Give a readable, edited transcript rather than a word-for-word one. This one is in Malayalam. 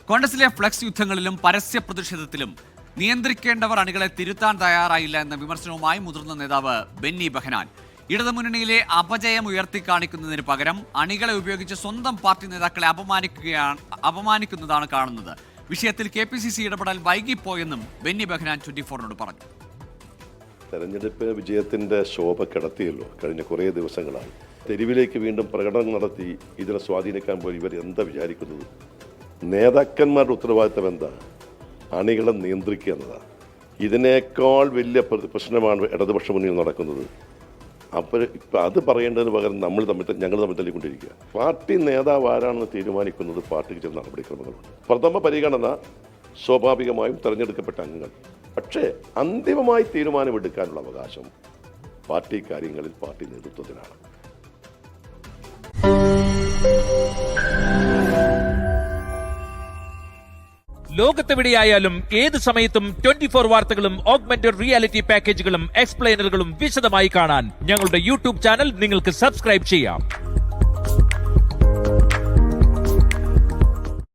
കോൺഗ്രസിലെ ഫ്ലക്സ് യുദ്ധങ്ങളിലും പരസ്യ പ്രതിഷേധത്തിലും നിയന്ത്രിക്കേണ്ടവർ അണികളെ തിരുത്താൻ തയ്യാറായില്ല എന്ന വിമർശനവുമായി മുതിർന്ന നേതാവ് ബെന്നി ബെഹനാൻ. ഇടതുമുന്നണിയിലെ അപജയം ഉയർത്തിക്കാണിക്കുന്നതിന് പകരം അണികളെ ഉപയോഗിച്ച് സ്വന്തം പാർട്ടി നേതാക്കളെ അപമാനിക്കുന്നതാണ് കാണുന്നത്. വിഷയത്തിൽ KPCC ഇടപെടൽ വൈകിപ്പോയെന്നും ബെന്നി ബെഹനാൻ 24-നോട് പറഞ്ഞു. തെരഞ്ഞെടുപ്പ് വിജയത്തിന്റെ ശോഭ കിടത്തിയല്ലോ കഴിഞ്ഞ കുറേ ദിവസങ്ങളായി. തെരുവിലേക്ക് വീണ്ടും പ്രകടനം നടത്തി ഇതിനെ സ്വാധീനിക്കാൻ പോയി ഇവർ എന്താ വിചാരിക്കുന്നത്? നേതാക്കന്മാരുടെ ഉത്തരവാദിത്തം എന്താ? അണികളെ നിയന്ത്രിക്കുക എന്നതാണ്. ഇതിനേക്കാൾ വലിയ പ്രശ്നമാണ് ഇടതുപക്ഷ മുന്നിൽ നടക്കുന്നത്. അപ്പോൾ ഇപ്പം അത് പറയേണ്ടതിന് പകരം ഞങ്ങൾ തമ്മിൽ തല്ലിക്കൊണ്ടിരിക്കുക. പാർട്ടി നേതാവ് ആരാണെന്ന് തീരുമാനിക്കുന്നത് പാർട്ടിക്ക് ചില നടപടിക്രമങ്ങളുണ്ട്. പ്രഥമ പരിഗണന സ്വാഭാവികമായും തെരഞ്ഞെടുക്കപ്പെട്ട അംഗങ്ങൾ. പക്ഷേ അന്തിമമായി തീരുമാനമെടുക്കാനുള്ള അവകാശം പാർട്ടി കാര്യങ്ങളിൽ പാർട്ടി നേതൃത്വത്തിനാണ്. ലോകത്തെവിടെയായാലും ഏത് സമയത്തും 24 വാർത്തകളും ഓഗ്മെന്റഡ് റിയാലിറ്റി പാക്കേജുകളും എക്സ്പ്ലെയിനറുകളും വിശദമായി കാണാൻ ഞങ്ങളുടെ YouTube ചാനൽ നിങ്ങൾക്ക് സബ്സ്ക്രൈബ് ചെയ്യാം.